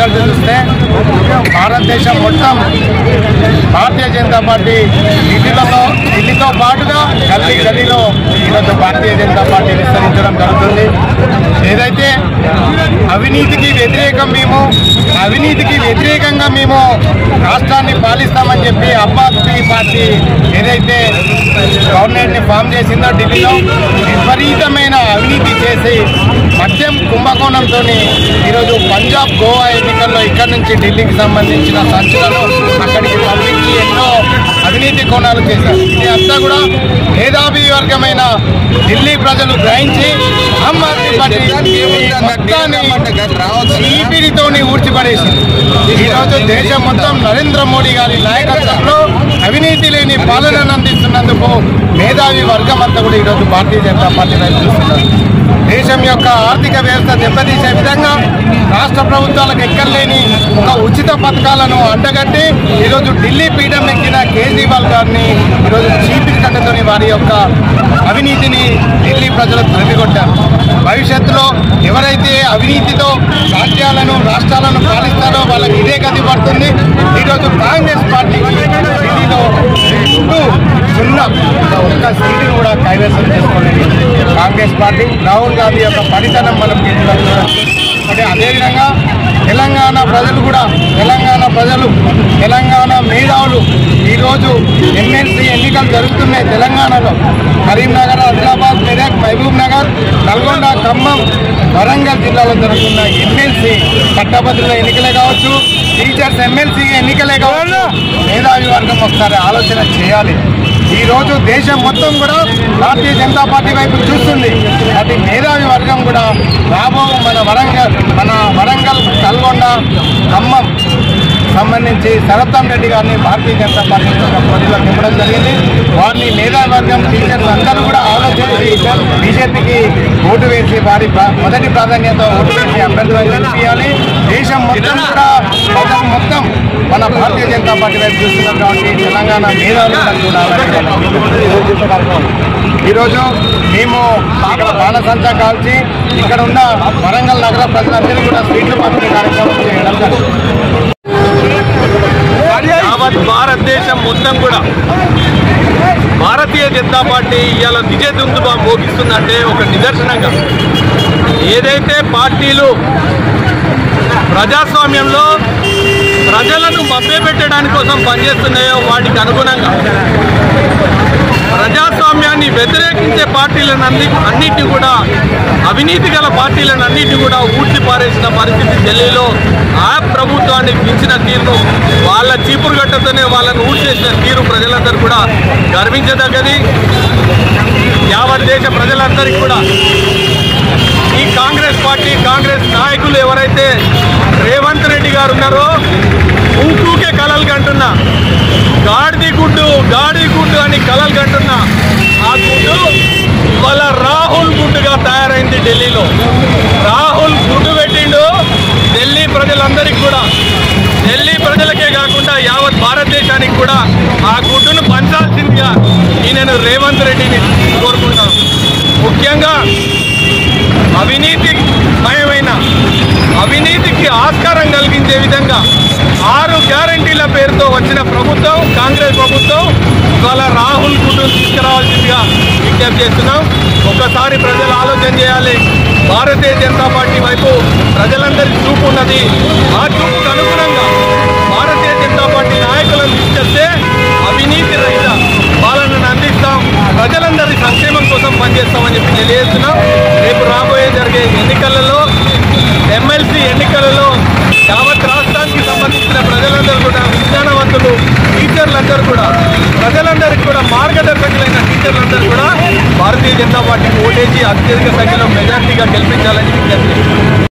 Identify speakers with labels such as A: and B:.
A: Result చూస్తే భారతదేశం మొత్తం భారతీయ జనతా పార్టీ ఢిల్లీతో పాటుగా గల్లీ గల్లీలో ఈరోజు భారతీయ జనతా పార్టీ విస్తరించడం జరుగుతుంది. ఏదైతే అవినీతికి వ్యతిరేకంగా మేము రాష్ట్రాన్ని పాలిస్తామని చెప్పి అబ్బాస్పీ పార్టీ ఏదైతే గవర్నమెంట్ని ఫామ్ చేసిందో ఢిల్లీలో విపరీతమైన అవినీతి చేసి మద్యం కుంభకోణంతో ఈరోజు పంజాబ్ గోవా ఎన్నికల్లో ఇక్కడి నుంచి ఢిల్లీకి సంబంధించిన సంచులను అక్కడికి పంపించి ఎన్నో అవినీతి కోణాలు చేశారు. ఇది అంతా కూడా మేధావి వర్గమైన ఢిల్లీ ప్రజలు గ్రహించి ఆమ్ ఆద్మీ పార్టీ ఈపీడితోని ఊడ్చిపడేసింది. ఈరోజు దేశం మొత్తం నరేంద్ర మోడీ గారి నాయకత్వంలో అవినీతి లేని పాలనను అందిస్తున్నందుకు మేధావి వర్గం అంతా కూడా ఈరోజు భారతీయ జనతా పార్టీ వైపు చూస్తున్నారు. దేశం యొక్క ఆర్థిక వ్యవస్థ దెబ్బతీసే విధంగా రాష్ట్ర ప్రభుత్వాలకు ఎక్కలేని ఒక ఉచిత పథకాలను అడ్డగట్టి ఈరోజు ఢిల్లీ పీఠం ఎక్కిన కేజ్రీవాల్ గారిని ఈరోజు చీపిరి కట్టతోని వారి యొక్క అవినీతిని ఢిల్లీ ప్రజలు తరిమికొట్టారు. భవిష్యత్తులో ఎవరైతే అవినీతితో రాష్ట్రాలను పాలిస్తారో వాళ్ళకి ఇదే గతి పడుతుంది. ఈరోజు కాంగ్రెస్ పార్టీకి ఢిల్లీలో 2-0 ఒక్క సీటును కూడా కైవసం చేసుకోలేదు కాంగ్రెస్ పార్టీ. రాహుల్ గాంధీ యొక్క పనితనం మనం అంటే అదేవిధంగా తెలంగాణ మేధావులు ఈరోజు ఎమ్మెల్సీ ఎన్నికలు జరుగుతున్నాయి తెలంగాణలో. కరీంనగర్, ఆదిలాబాద్, మెదక్, మహబూబ్ నగర్, నల్గొండ, ఖమ్మం, వరంగల్ జిల్లాలో జరుగుతున్న ఎమ్మెల్సీ పట్టభద్రుల ఎన్నికలే కావచ్చు, టీచర్స్ ఎమ్మెల్సీ ఎన్నికలే కావచ్చు. మేధావి వర్గం ఒకసారి ఆలోచన చేయాలి. ఈరోజు దేశం మొత్తం కూడా భారతీయ జనతా పార్టీ వైపు చూస్తుంది. అది మేధావి వర్గం కూడా మన వరంగల్, నల్గొండ, ఖమ్మం సంబంధించి సరత్తం రెడ్డి గారిని భారతీయ జనతా పార్టీ పోటీలో నింపడం జరిగింది. వారిని మేధావి వర్గం టీచర్స్ అందరూ కూడా ఆలోచించి బీజేపీకి ఓటు వేసి వారి మొదటి ప్రాధాన్యత ఓటు వేసి అభ్యర్థులను గెలిపించాలి. దేశం మొత్తం కూడా ప్రజలు మొత్తం మన భారతీయ జనతా పార్టీ వైపు చూస్తున్నారు కాబట్టి తెలంగాణ మేధావులు చూడాలని ఈరోజు మేము ఇక్కడ బాణసంచా కాల్చి ఇక్కడ ఉన్న వరంగల్ నగర ప్రజలందరూ కూడా స్వీట్లు పంపిణీ కార్యక్రమం చేయడం జరుగుతుంది. యావత్ భారతదేశం మొత్తం కూడా భారతీయ జనతా పార్టీ ఇవాళ విజయదుందుబా మోగిస్తుందంటే ఒక నిదర్శనంగా ఏదైతే పార్టీలు ప్రజాస్వామ్యంలో ప్రజలను మభ్యపెట్టడానికి కోసం పనిచేస్తున్నాయో వాటికి అనుగుణంగా ప్రజాస్వామ్యాన్ని వ్యతిరేకించే పార్టీలను అన్నిటి కూడా అవినీతి గల పార్టీలను అన్నిటి కూడా ఊడ్చి పారేసిన పరిస్థితి ఢిల్లీలో ఆ ప్రభుత్వానికి మించిన తీరును వాళ్ళ చీపురు గట్టతోనే వాళ్ళను ఊడ్చేసిన తీరు ప్రజలందరూ కూడా గర్వించదగ్గది. యావత్ దేశ ప్రజలందరికీ కూడా ఈ కాంగ్రెస్ పార్టీ కాంగ్రెస్ నాయకులు ఎవరైతే రేవంత్ రెడ్డి గారు ఉన్నారో ఊకే కలలు కంటున్నా గాడిది గుడ్డు అని కలలు కంటున్నా ఆ గుడ్డు వాళ్ళ రాహుల్ గుడ్డుగా తయారైంది. ఢిల్లీలో రాహుల్ గుడ్డు పెట్టిండు. ఢిల్లీ ప్రజలందరికీ కూడా ఢిల్లీ ప్రజలకే కాకుండా యావత్ భారతదేశానికి కూడా ఆ గుడ్డును పంచాల్సిందిగా నేను రేవంత్ రెడ్డిని కోరుకుంటాను. ముఖ్యంగా అవినీతికి ఆస్కారం కలిగించే విధంగా 6 గ్యారంటీల పేరుతో వచ్చిన ప్రభుత్వం కాంగ్రెస్ ప్రభుత్వం ఇవాళ రాహుల్ గుడ్డు తీసుకురావాల్సిందిగా విజ్ఞప్తి చేస్తున్నాం. ఒక్కసారి ప్రజలు ఆలోచన చేయాలి. భారతీయ జనతా పార్టీ వైపు ప్రజలందరికీ చూపు ఉన్నది. ఆ చూపుకు అనుగుణంగా భారతీయ జనతా పార్టీ నాయకులను తీసుకొస్తే అవినీతి రహిత పాలనను అందిస్తాం. ప్రజలందరి సంక్షేమం కోసం పనిచేస్తామని చెప్పి తెలియజేస్తున్నాం. రేపు రాబోయే జరిగే ఎన్నికలలో ఎమ్మెల్సీ ఎన్నికలలో యావత్ రాష్ట్రానికి సంబంధించిన ప్రజలందరూ కూడా విజ్ఞానవంతులు టీచర్లందరూ కూడా ప్రజలందరికీ కూడా మార్గదర్శకులైన టీచర్లందరూ కూడా భారతీయ జనతా పార్టీకి ఓటేసి అత్యధిక సంఖ్యలో మెజార్టీగా గెలిపించాలని విజ్ఞప్తి.